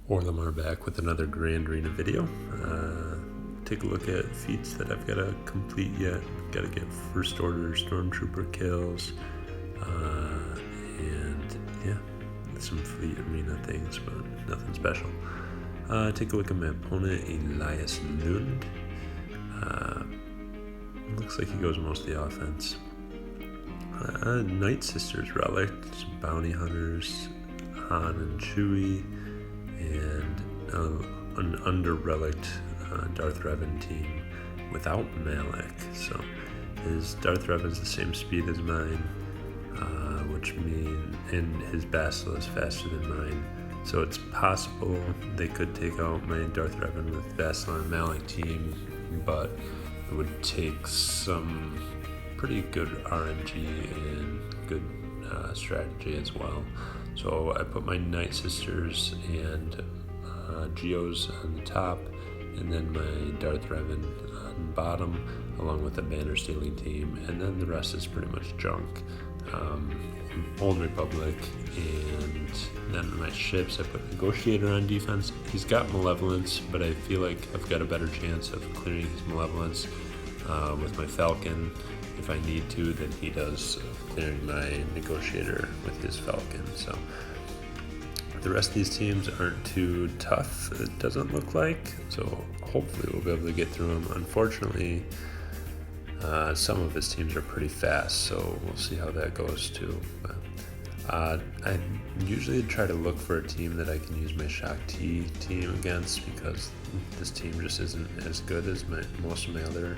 Lamar back with another Grand Arena video. Take a look at feats that I've got to complete yet. Got to get first order stormtrooper kills, and yeah, some fleet arena things, but nothing special. Take a look at my opponent, Elias Lund. Looks like he goes mostly offense. Night Sisters relics, bounty hunters, Han and Chewie, and an under-relict Darth Revan team without Malak. So his Darth Revan's the same speed as mine, which means and his Bastila is faster than mine. So it's possible they could take out my Darth Revan with Bastila and Malak team, but it would take some pretty good RNG and good strategy as well. So I put my Night Sisters and Geos on the top, and then my Darth Revan on the bottom, along with the banner stealing team, and then the rest is pretty much junk. Old Republic, and then my ships, I put Negotiator on defense. He's got Malevolence, but I feel like I've got a better chance of clearing his Malevolence with my Falcon if I need to than he does clearing my Negotiator with his Falcon. So the rest of these teams aren't too tough, it doesn't look like, so hopefully we'll be able to get through them. Unfortunately, some of his teams are pretty fast, so we'll see how that goes too. But, I usually try to look for a team that I can use my Shock T team against, because this team just isn't as good as most of my other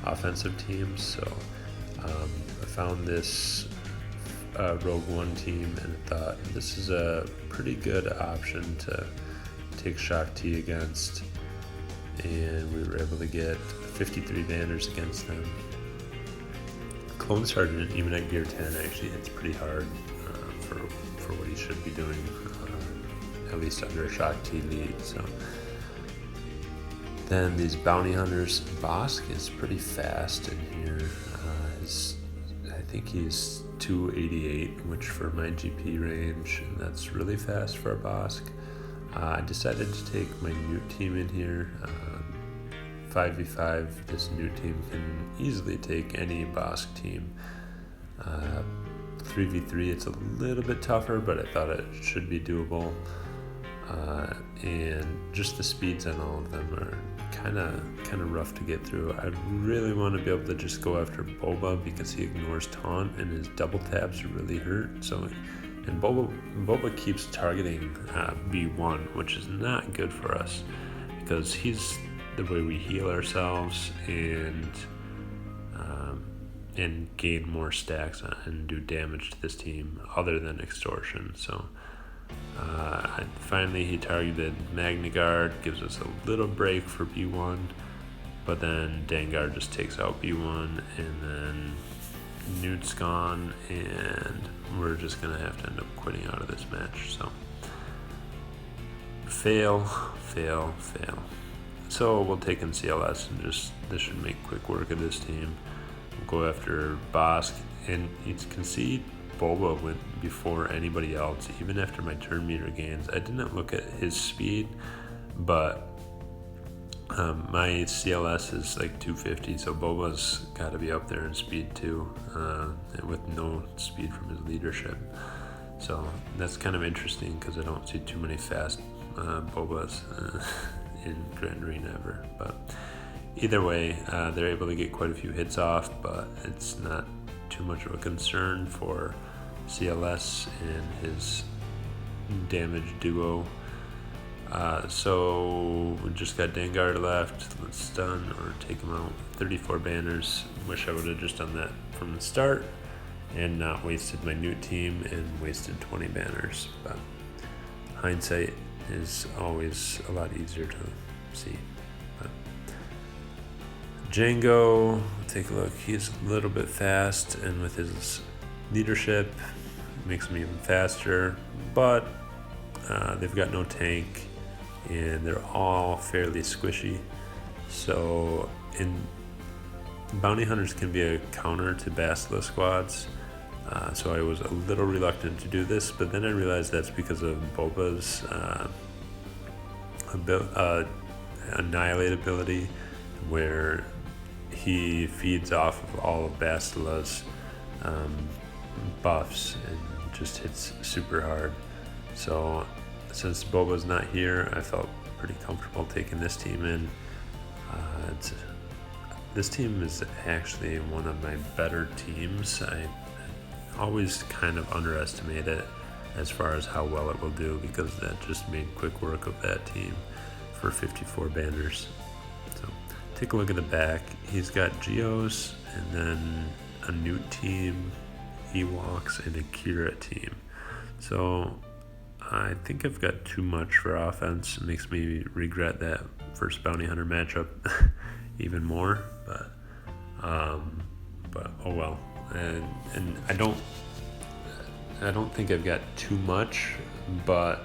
offensive teams. So I found this Rogue One team and thought this is a pretty good option to take Shock T against, and we were able to get 53 banners against them. Clone Sergeant, even at gear 10, actually hits pretty hard for what he should be doing, at least under a Shock T lead. So then these bounty hunters, Bosk is pretty fast in here. I think he's 288, which for my GP range, that's really fast for a Bosk. I decided to take my Newt team in here. 5v5, this Newt team can easily take any Bosk team. 3v3, it's a little bit tougher, but I thought it should be doable. And just the speeds on all of them are kind of rough to get through. I really want to be able to just go after Boba because he ignores taunt and his double tabs really hurt. So, and Boba keeps targeting B1, which is not good for us because he's the way we heal ourselves and gain more stacks and do damage to this team other than extortion. So finally he targeted Magna Guard, gives us a little break for B1, but then Dengar just takes out B1, and then Newt's gone, and we're just gonna have to end up quitting out of this match. So fail. So we'll take in CLS and this should make quick work of this team. We'll go after Bosk, and you can see Boba went before anybody else, even after my turn meter gains. I didn't look at his speed, but my CLS is like 250, so Boba's got to be up there in speed too, and with no speed from his leadership. So that's kind of interesting because I don't see too many fast Bobas in Grand Arena ever. But either way, they're able to get quite a few hits off, but it's not too much of a concern for CLS and his damage duo. So we just got Dengar left. Let's stun or take him out. 34 banners. Wish I would have just done that from the start and not wasted my Newt team and wasted 20 banners. But hindsight is always a lot easier to see. But Django, take a look. He's a little bit fast, and with his leadership, makes him even faster. But they've got no tank, and they're all fairly squishy. So bounty hunters can be a counter to Bastila squads. So I was a little reluctant to do this, but then I realized that's because of Boba's Annihilate ability, where he feeds off of all of Bastila's buffs and just hits super hard. So since Boba's not here, I felt pretty comfortable taking this team in. This team is actually one of my better teams. I always kind of underestimate it as far as how well it will do, because that just made quick work of that team for 54 banners. So take a look at the back. He's got Geos and then a Newt team, Ewoks, and a Kira team. So I think I've got too much for offense. It makes me regret that first Bounty Hunter matchup even more, but oh well. And I don't think I've got too much, but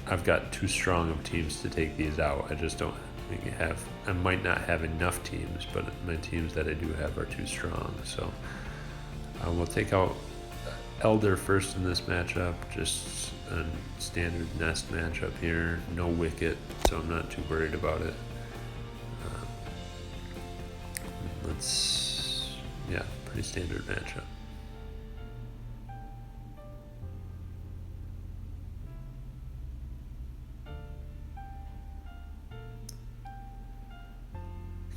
I've got too strong of teams to take these out. I just don't think I might not have enough teams, but my teams that I do have are too strong. So we'll take out Elder first in this matchup, just a standard nest matchup here. No Wicket, so I'm not too worried about it. Pretty standard matchup.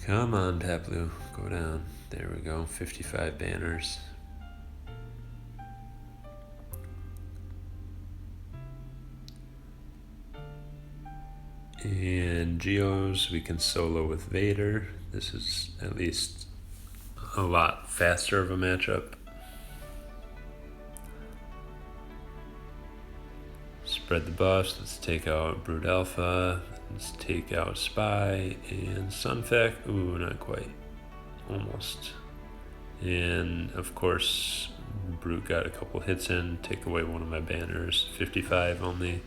Come on, Taplu, go down. There we go, 55 banners. And Geos, we can solo with Vader. This is at least a lot faster of a matchup. Spread the buffs. Let's take out Brood Alpha. Let's take out Spy and Sunfac. Ooh, not quite. Almost. And of course, Brute got a couple hits in. Take away one of my banners. 55 only.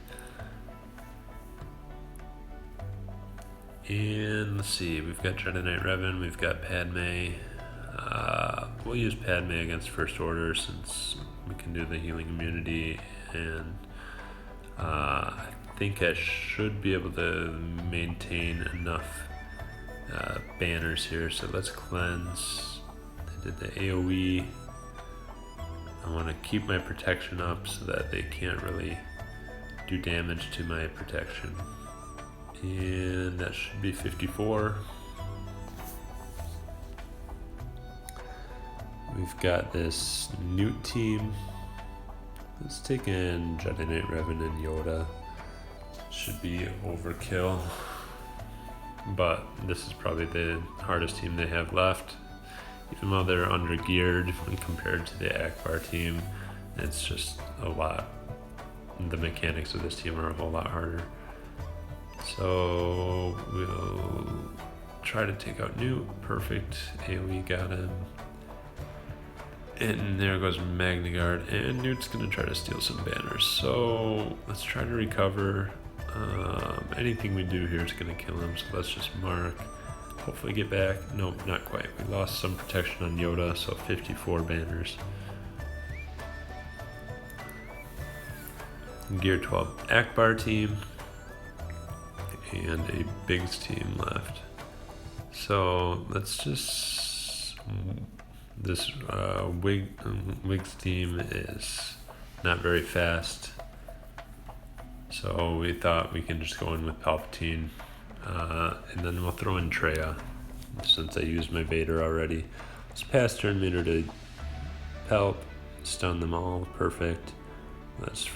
And let's see, we've got Jedi Knight Revan, we've got Padme. We'll use Padme against First Order since we can do the healing immunity, and I think I should be able to maintain enough banners here. So let's cleanse. I did the AoE. I want to keep my protection up so that they can't really do damage to my protection. And that should be 54. We've got this Newt team. Let's take in Jedi Knight Revan and Yoda. Should be overkill, but this is probably the hardest team they have left. Even though they're under geared when compared to the Akbar team, it's just a lot. The mechanics of this team are a whole lot harder. So we'll try to take out Newt. Perfect. AoE got him. And there goes Magnagard, and Newt's gonna try to steal some banners. So let's try to recover. Anything we do here is gonna kill him, so let's just mark. Hopefully get back. Nope, not quite. We lost some protection on Yoda, so 54 banners. Gear 12 Akbar team. And a Biggs team left. So let's just... This Wiggs team is not very fast, so we thought we can just go in with Palpatine, and then we'll throw in Traya since I used my Vader already. Let's pass turn meter to Palp, stun them all, perfect. Let's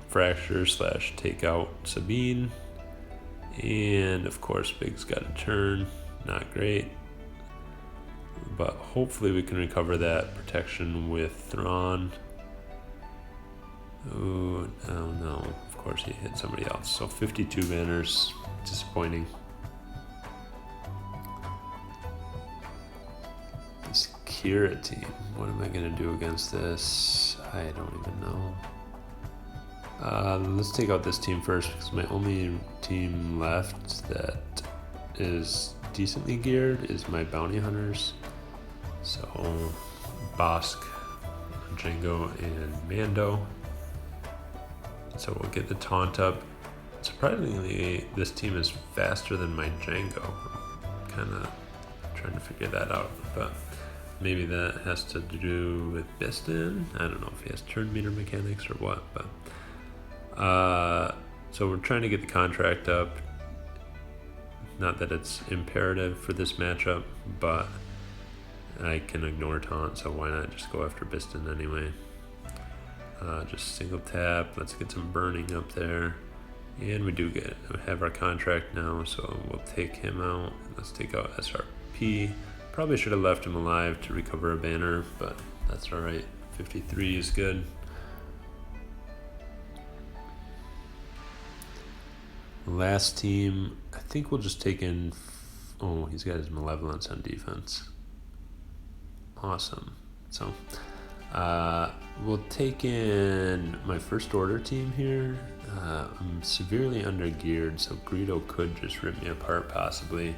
fracture / take out Sabine, and of course Biggs got a turn, not great. But hopefully we can recover that protection with Thrawn. Oh no, of course he hit somebody else. So 52 banners, disappointing. This Kira team, what am I gonna do against this? I don't even know. Let's take out this team first, because my only team left that is decently geared is my bounty hunters. So Bosk, Jango, and Mando. So we'll get the taunt up. Surprisingly, this team is faster than my Django. I'm kind of trying to figure that out, but maybe that has to do with Biston. I don't know if he has turn meter mechanics or what, but so we're trying to get the contract up. Not that it's imperative for this matchup, but I can ignore taunt, so why not just go after Biston anyway. Just single tap. Let's get some burning up there. And we have our contract now, so we'll take him out. Let's take out SRP. Probably should have left him alive to recover a banner, but that's alright. 53 is good. Last team, I think we'll just take in... Oh, he's got his Malevolence on defense. Awesome. So, we'll take in my first order team here. I'm severely undergeared, so Greedo could just rip me apart possibly.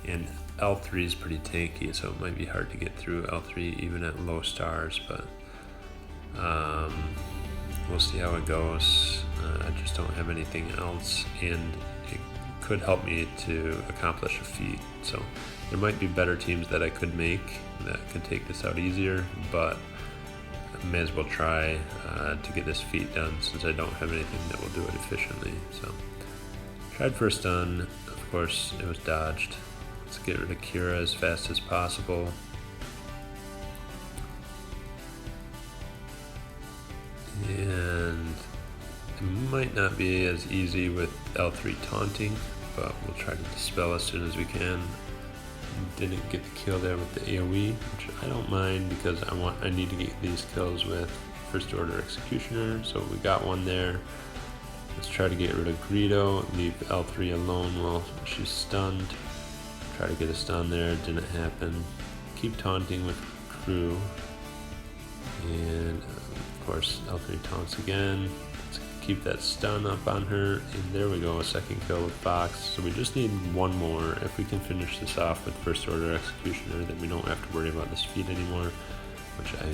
And L3 is pretty tanky, so it might be hard to get through L3 even at low stars, but we'll see how it goes. I just don't have anything else, and it could help me to accomplish a feat. So there might be better teams that I could make that could take this out easier, but I may as well try to get this feat done since I don't have anything that will do it efficiently. So tried for a stun, of course it was dodged. Let's get rid of Kira as fast as possible. And it might not be as easy with L3 taunting, but we'll try to dispel as soon as we can. Didn't get the kill there with the AoE, which I don't mind because I need to get these kills with First Order Executioner, so we got one there. Let's try to get rid of Greedo, leave L3 alone while she's stunned. Try to get a stun there, didn't happen. Keep taunting with crew. And of course L3 taunts again. Let's keep that stun up on her, and there we go, a second kill with Fox. So we just need one more. If we can finish this off with First Order Executioner, then we don't have to worry about this feat anymore, which I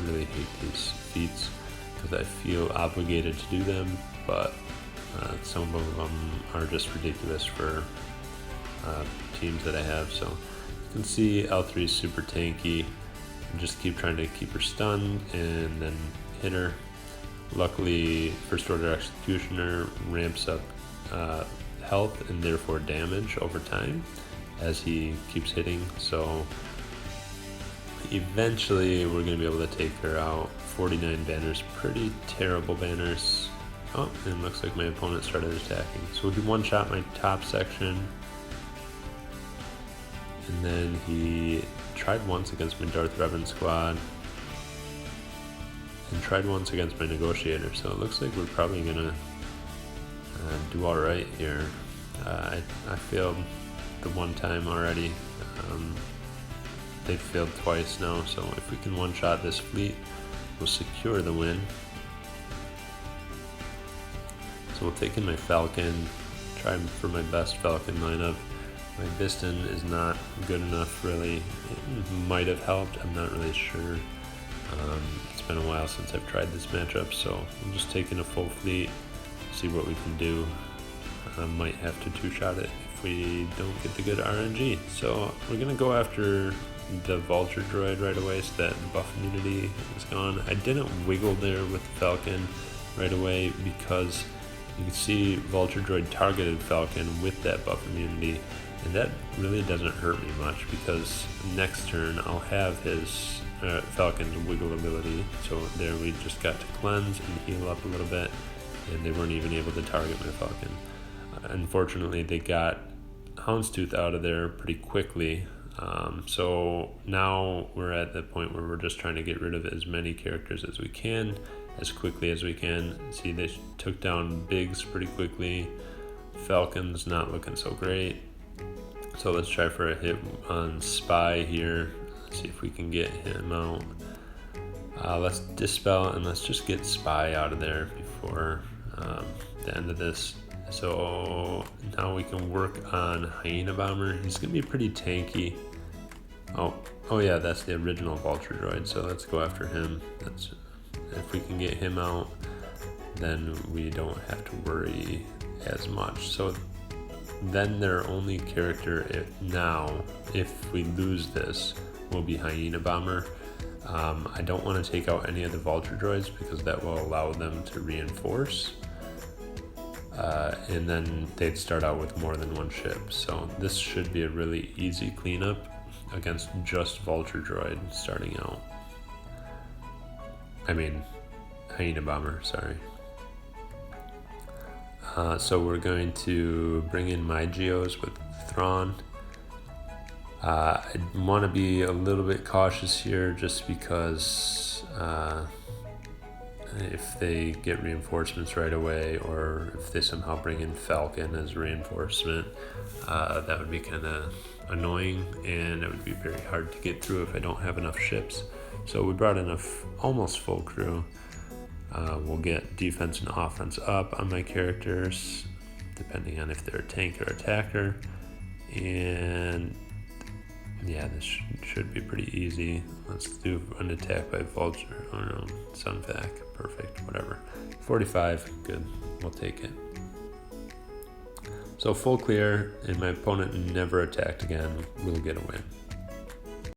really hate these feats because I feel obligated to do them, but some of them are just ridiculous for teams that I have. So you can see L3 is super tanky, and just keep trying to keep her stunned and then hit her. Luckily, First Order Executioner ramps up health and therefore damage over time as he keeps hitting, so eventually we're going to be able to take her out. 49 banners, pretty terrible banners. Oh, and it looks like my opponent started attacking. So we'll do one shot my top section. And then he tried once against my Darth Revan squad. And tried once against my Negotiator. So it looks like we're probably going to do alright here. I failed the one time already. They've failed twice now. So if we can one-shot this fleet, we'll secure the win. So we'll take in my Falcon. Try for my best Falcon lineup. My Biston is not good enough, really. It might have helped, I'm not really sure. It's been a while since I've tried this matchup, so I'm just taking a full fleet, see what we can do. I might have to two-shot it if we don't get the good RNG. So we're going to go after the Vulture Droid right away so that buff immunity is gone. I didn't wiggle there with the Falcon right away because you can see Vulture Droid targeted Falcon with that buff immunity. And that really doesn't hurt me much because next turn I'll have his Falcon's wiggle ability. So there we just got to cleanse and heal up a little bit, and they weren't even able to target my Falcon. Unfortunately, they got Houndstooth out of there pretty quickly. So now we're at the point where we're just trying to get rid of as many characters as we can, as quickly as we can. See, they took down Biggs pretty quickly. Falcon's not looking so great. So let's try for a hit on Spy here. Let's see if we can get him out. Let's dispel and let's just get Spy out of there before the end of this. So now we can work on Hyena Bomber. He's gonna be pretty tanky. Oh yeah, that's the original Vulture Droid. So let's go after him. If we can get him out, then we don't have to worry as much. So then their only character now, if we lose this, will be Hyena Bomber. I don't want to take out any of the Vulture droids because that will allow them to reinforce. And then they'd start out with more than one ship. So this should be a really easy cleanup against just Vulture droid starting out. I mean, Hyena Bomber, sorry. So we're going to bring in my Geos with Thrawn. I want to be a little bit cautious here just because if they get reinforcements right away, or if they somehow bring in Falcon as reinforcement, that would be kind of annoying, and it would be very hard to get through if I don't have enough ships. So we brought in almost full crew. We'll get defense and offense up on my characters, depending on if they're a tank or attacker. And yeah, this should be pretty easy. Let's do an attack by Vulture. Oh no, Sunvac. Perfect, whatever. 45, good. We'll take it. So full clear, and my opponent never attacked again. We'll get a win.